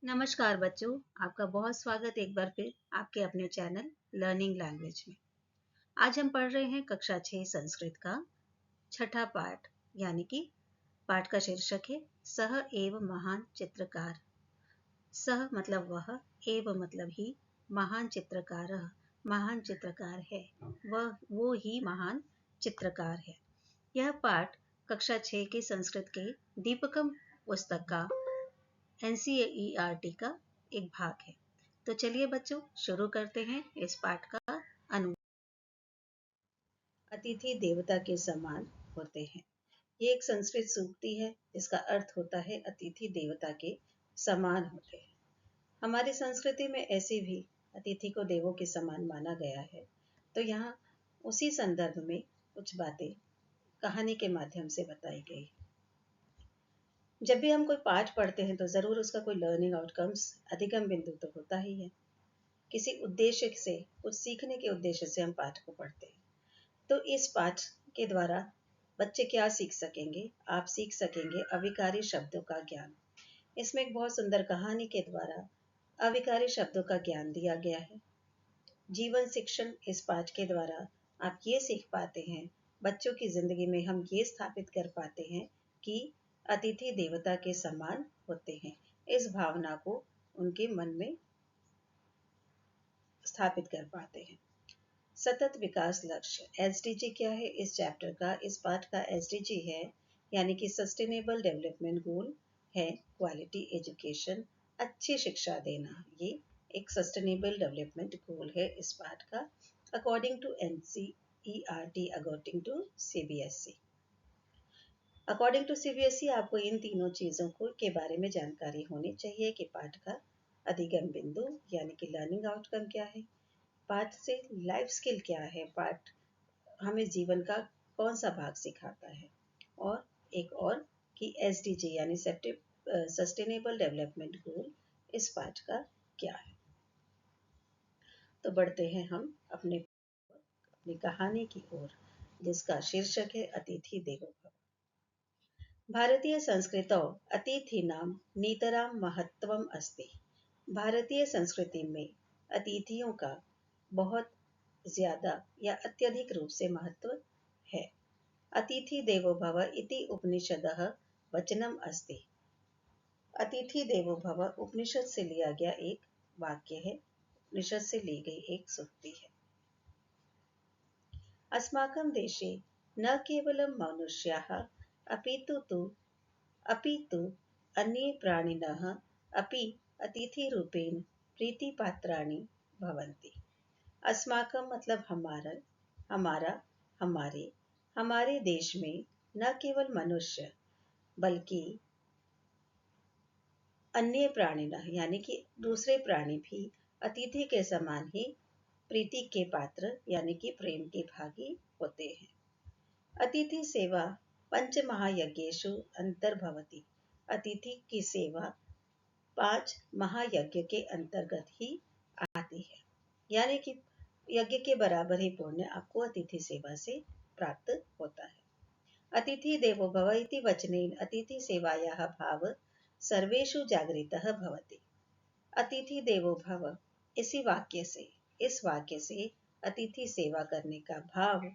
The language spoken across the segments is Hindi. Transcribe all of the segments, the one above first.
नमस्कार बच्चों, आपका बहुत स्वागत एक बार फिर आपके अपने चैनल लर्निंग लैंग्वेज में। आज हम पढ़ रहे हैं कक्षा 6 संस्कृत का छठा पाठ, यानी कि पाठ का शीर्षक है सह एव महान चित्रकार। सह मतलब वह, एव मतलब ही, महान चित्रकार है, वो ही महान चित्रकार है। यह पाठ कक्षा 6 के संस्कृत के दीपकम पुस्तक का NCERT का एक भाग है। तो चलिए बच्चों, शुरू करते हैं इस पाठ का अनुवाद। अतिथि देवता के समान होते हैं। ये एक संस्कृत सूक्ति है जिसका अर्थ होता है अतिथि देवता के समान होते हैं। हमारी संस्कृति में ऐसे भी अतिथि को देवों के समान माना गया है। तो यहाँ उसी संदर्भ में कुछ बातें कहानी के माध्यम से बताई गई है। जब भी हम कोई पाठ पढ़ते हैं तो ज़रूर उसका कोई लर्निंग आउटकम्स, अधिगम बिंदु तो होता ही है। किसी उद्देश्य से, कुछ सीखने के उद्देश्य से हम पाठ को पढ़ते हैं। तो इस पाठ के द्वारा बच्चे क्या सीख सकेंगे? आप सीख सकेंगे अविकारी शब्दों का ज्ञान। इसमें एक बहुत सुंदर कहानी के द्वारा अविकारी शब्दों का ज्ञान दिया गया है। जीवन शिक्षण इस पाठ के द्वारा आप ये सीख पाते हैं, बच्चों की जिंदगी में हम ये स्थापित कर पाते हैं कि अतिथि देवता के समान होते हैं। इस भावना को उनके मन में स्थापित कर पाते हैं। सतत विकास लक्ष्य SDG क्या है? इस चैप्टर का, इस पाठ का SDG है, यानी कि सस्टेनेबल डेवलपमेंट गोल है क्वालिटी एजुकेशन, अच्छी शिक्षा देना। ये एक सस्टेनेबल डेवलपमेंट गोल है इस पाठ का, according to NCERT, according to CBSE। According to CBSE आपको इन तीनों चीज़ों को के बारे में जानकारी होनी चाहिए कि पाठ का अधिगम बिंदु यानी कि लर्निंग आउटकम क्या है, पाठ से लाइफ स्किल क्या है, पाठ हमें जीवन का कौन सा भाग सिखाता है, और एक और कि SDG यानी सस्टेनेबल डेवलपमेंट गोल इस पाठ का क्या है। तो बढ़ते हैं हम अपनी कहानी की ओर, जिसका शीर्षक है अतिथि देवो भव। भारतीय संस्कृतौ अतिथीनां नितरां महत्त्वम् अस्ति। भारतीय संस्कृति में अतिथियों का बहुत ज्यादा या अत्यधिक रूप से महत्व है। अतिथि देवो भव इति उपनिषदः वचनम् अस्ति। अतिथि देवो भव उपनिषद से लिया गया एक वाक्य है, उपनिषद से ली गई एक सूक्ति है। अस्माकं देशे न केवलं मनुष्याः अपि तु अन्ये प्राणिनः अपि अतिथिरूपेण प्रीतिपात्राणि भवन्ति। अस्माकं मतलब हमारा, हमारे देश में न केवल मनुष्य बल्कि अन्य प्राणिनः यानी कि दूसरे प्राणी भी अतिथि के समान ही प्रीति के पात्र यानी कि प्रेम के भागी होते हैं। अतिथि सेवा पंच महायज्ञेषु अंतर्भवति। अतिथि की सेवा 5 महायज्ञ के अंतर्गत ही आती है, यानी कि यज्ञ के बराबर ही पुण्य आपको अतिथि सेवा से प्राप्त होता है। अतिथि देवो भव इति वचनेन अतिथि सेवायाः भाव सर्वेषु जागरितः भवति। अतिथि देवो भव इस वाक्य से अतिथि सेवा करने का भाव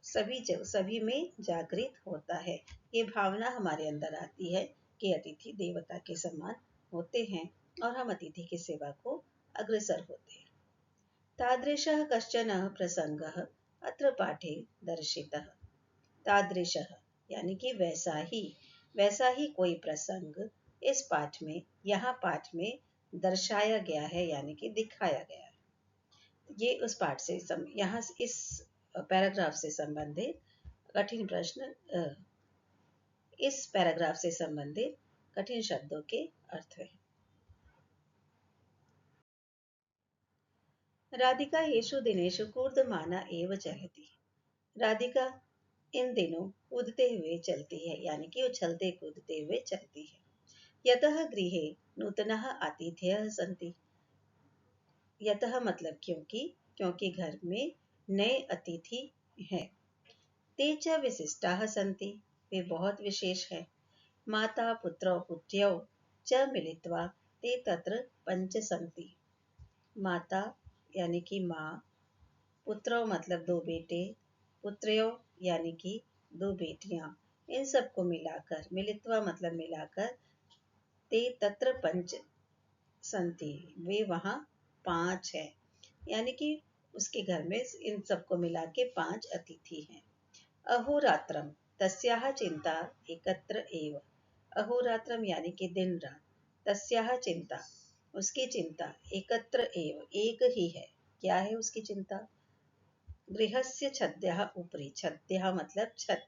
सभी में जागृत होता है। ये भावना हमारे अंदर आती है कि अतिथि देवता के समान होते हैं और हम अतिथि की सेवा को अग्रसर होते हैं। तादृशः कश्चन प्रसंगः अत्र पाठे दर्शितः। तादृशः यानी कि वैसा ही कोई प्रसंग इस पाठ में, यहाँ पाठ में दर्शाया गया है यानी कि दिखाया गया है। ये उस पाठ से यहाँ इस पैराग्राफ से संबंधित कठिन प्रश्न, इस पैराग्राफ से संबंधित कठिन शब्दों के अर्थ है। राधिका येषु दिनेषु कूर्दमाना एव चलति। राधिका इन दिनों कूदते हुए चलती है, यानी कि उछलते कूदते हुए चलती है। यतः गृहे नूतनः अतिथयः सन्ति। यतः मतलब क्योंकि घर में नए अतिथि हैं। ते च विशिष्टाः सन्ति, वे बहुत विशेष हैं। माता पुत्रौ पुत्र्यौ च मिलित्वा ते तत्र पंच संति। माता यानी कि माँ, पुत्रों मतलब दो बेटे, पुत्र्यों यानी कि दो बेटियां, इन सबको मिलाकर, मिलित्वा मतलब मिलाकर, ते तत्र पंच संति, वे वहां 5 है। यानी कि उसके घर में इन सबको मिला के 5 अतिथि हैं। अहोरात्रम तस्याः चिंता एकत्र एव। अहोरात्रम यानी कि दिन रात, तस्याः चिंता उसकी चिंता, एकत्र एव एक ही है। क्या है उसकी चिंता? गृहस्य छद्यः उपरि, छद्यः मतलब छत,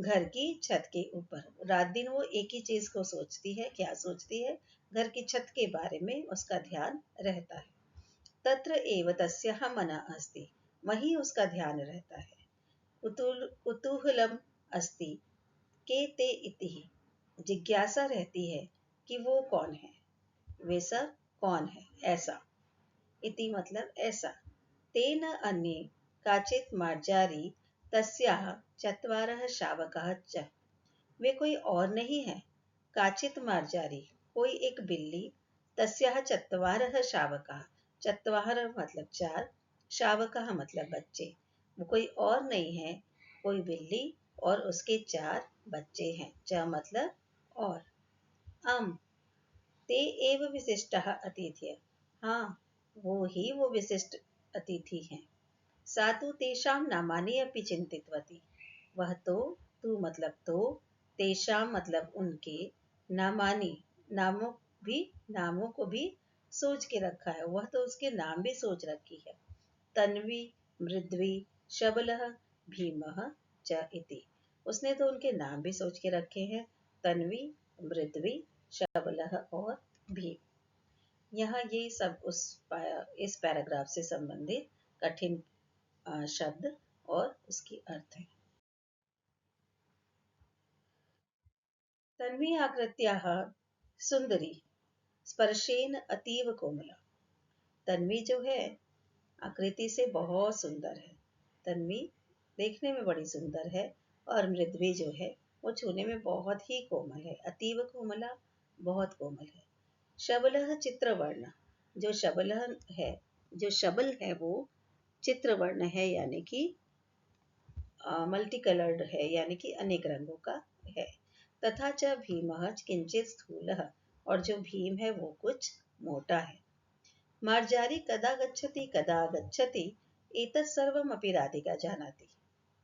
घर की छत के ऊपर रात दिन वो एक ही चीज को सोचती है। क्या सोचती है? घर की छत के बारे में उसका ध्यान रहता है। तत्र एव तस्याः मनः अस्ति, वहीं उसका ध्यान रहता है। कुतूहलम अस्ति के ते इति, जिज्ञासा रहती है कि वो कौन है, वे सब कौन है, ऐसा। इति मतलब ऐसा। तेन अन्ये काचित् मार्जारी तस्याः चत्वारः शावकाः च, वे कोई और नहीं है, काचित् मार्जारी कोई एक बिल्ली, तस्याः चत्वारः शावकाः, चत्वारः मतलब 4, शावकाः मतलब बच्चे, वो कोई और नहीं है, कोई बिल्ली और उसके 4 बच्चे हैं। च मतलब और। अम ते एव विशिष्टः अतिथि, हाँ वो ही वो विशिष्ट अतिथि हैं। सा तु तेषां नामानि अपि चिन्तितवती, वह तो, तू मतलब तो, तेषां मतलब उनके, नामानि नामों को भी सोच के रखा है। वह तो उसके नाम भी सोच रखी है। तन्वी, मृद्वी, शबलः, भीमः च इति, उसने तो उनके नाम भी सोच के रखे हैं, तन्वी, मृद्वी, शबलः और भीम। यहाँ ये सब इस पैराग्राफ से संबंधित कठिन शब्द और उसकी अर्थ है। तन्वी आकृत्याः सुंदरी, स्पर्शेन अतीव कोमला। तन्वी जो है आकृति से बहुत सुंदर है। तन्वी देखने में बड़ी सुंदर है और मृद्वी जो है वो छूने में बहुत ही कोमल है। अतीव कोमला, बहुत कोमल है। शबलः चित्रवर्ण, जो शबलः है, जो शबल है वो चित्रवर्ण है, यानी कि मल्टी कलर्ड है, यानी कि अनेक रंगों का है। तथा च भीमः किंचित स्थूलः, और जो भीम है वो कुछ मोटा है। मार्जारी कदा गच्छति कदा गच्छति एतत् सर्वमपि राधिका जानाति।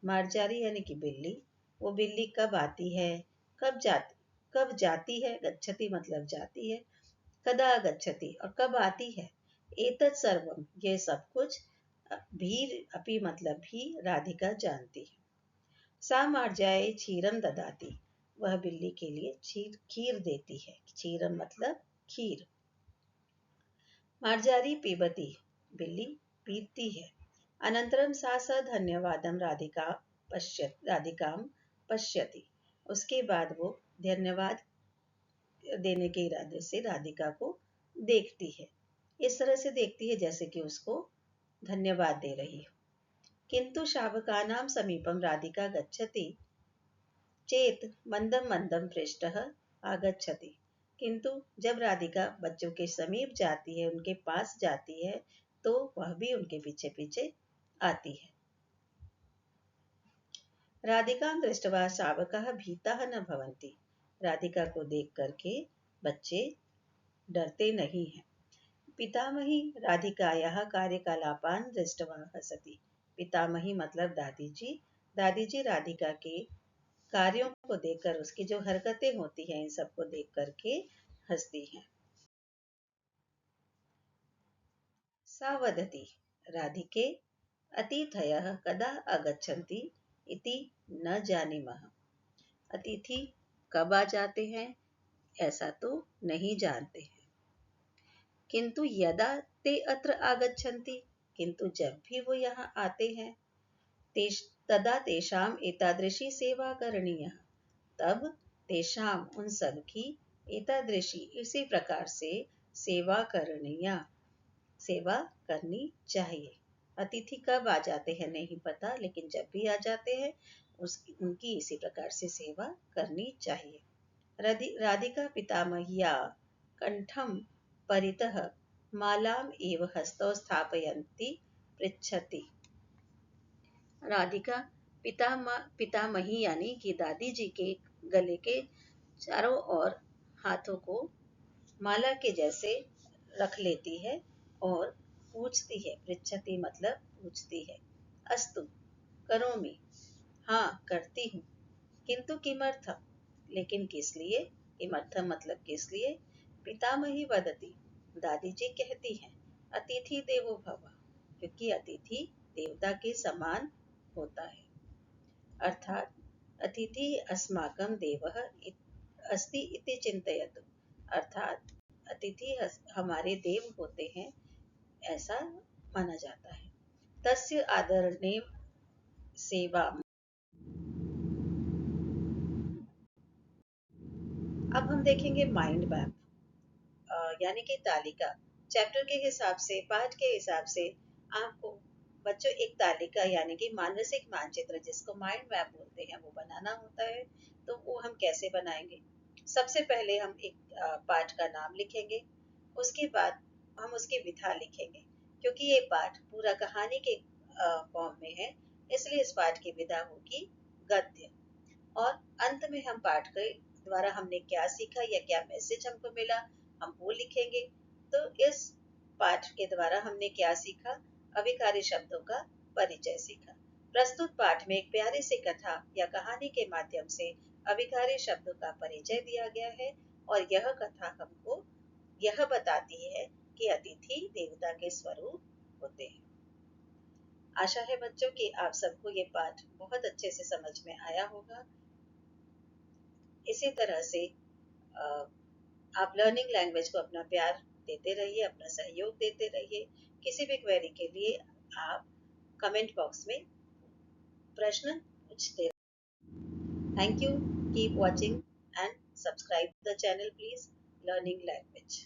मार्जारी यानी कि बिल्ली, वो बिल्ली कब आती है, कब जाती है, गच्छति मतलब जाती है, कदा गच्छति और कब आती है, एतत् सर्वम ये सब कुछ, भी अपि मतलब भी राधिका जानती है। सा मार्जाए क्षीरम ददाती, वह बिल्ली के लिए खीर देती है। क्षीरम मतलब खीर। मार्जारी पीबती, बिल्ली पीती है। अनंतरम सा स धन्यवादम राधिकां पश्यति, उसके बाद वो धन्यवाद देने के इरादे से राधिका को देखती है। इस तरह से देखती है जैसे कि उसको धन्यवाद दे रही हो। किंतु शावकानां समीपम राधिका गच्छति चेत मंदम मंदम पृष्ठः आगच्छति, किंतु जब राधिका बच्चों के समीप जाती है, उनके पास जाती है, तो वह भी उनके पीछे पीछे आती है। राधिका दृष्ट्वा शावकाः भीताः न भवन्ति, राधिका को देख करके बच्चे डरते नहीं हैं। पितामही राधिकायाः कार्यकलापान् दृष्ट्वा हसति, पितामही मतलब दादी जी, दादी जी राधिका के कार्यों को देखकर, उसकी जो हरकतें होती हैं, इन सबको देख करके हंसती हैं। सा वदति, राधिके अतिथयः कदा आगच्छन्ति इति न जानीमः, अतिथि कब आ जाते हैं ऐसा तो नहीं जानते हैं। किंतु यदा ते अत्र आगच्छन्ति, किंतु जब भी वो यहाँ आते हैं, तदा तेषाम एतादृशी सेवा करणीय, तब तेषाम उन सब की एतादृशी इसी प्रकार से सेवा करणीय, सेवा करनी चाहिए। अतिथि कब आ जाते हैं नहीं पता, लेकिन जब भी आ जाते हैं उनकी इसी प्रकार से सेवा करनी चाहिए। राधिका पितामहिया कंठम परितः मालाम एव हस्तौ स्थापयन्ती पृच्छति। राधिका पितामही यानी कि दादी जी के गले के चारों ओर हाथों को माला के जैसे रख लेती है और पूछती है। पृच्छति मतलब पूछती है। अस्तु करोमि, हाँ करती हूँ। किंतु किमर्थम, लेकिन किस लिए। किमर्थम मतलब किस लिए। पितामही वदति, दादी जी कहती हैं, अतिथि देवो भव, क्योंकि अतिथि देवता के समान होता है। अर्थात अतिथि अस्माकं देवः अस्ति इति चिंतयतु। अर्थात अतिथि हमारे देव होते हैं, ऐसा माना जाता है। तस्य आदरणे सेवा। अब हम देखेंगे माइंड मैप, यानी कि तालिका। चैप्टर के हिसाब से, पाठ के हिसाब से आपको बच्चों एक तालिका यानी कि मानसिक मानचित्र, जिसको माइंड मैप बोलते हैं, वो बनाना होता है। तो वो हम कैसे बनाएंगे। सबसे पहले हम एक पाठ का नाम लिखेंगे। उसके बाद हम उसकी विधा लिखेंगे। क्योंकि ये पाठ पूरा कहानी के फॉर्म में है, इसलिए इस पाठ की विधा होगी गद्य। और अंत में हम पाठ के द्वारा हमने क्या सीखा या क्या मैसेज हमको मिला, हम वो लिखेंगे। तो इस पाठ के द्वारा हमने क्या सीखा। अभिकारी शब्दों का परिचय सीखा। प्रस्तुत पाठ में एक प्यारी सी कथा या कहानी के माध्यम से अभिकारी शब्दों का परिचय दिया गया है। और यह कथा हमको यह बताती है कि अतिथि देवता के स्वरूप होते हैं। आशा है बच्चों कि आप सबको ये पाठ बहुत अच्छे से समझ में आया होगा। इसी तरह से आप लर्निंग लैंग्वेज को अपना प्यार देते रहिए, अपना सहयोग देते रहिए। किसी भी क्वेरी के लिए आप कमेंट बॉक्स में प्रश्न पूछते रहिए। Thank you, keep watching and subscribe the channel please, learning language.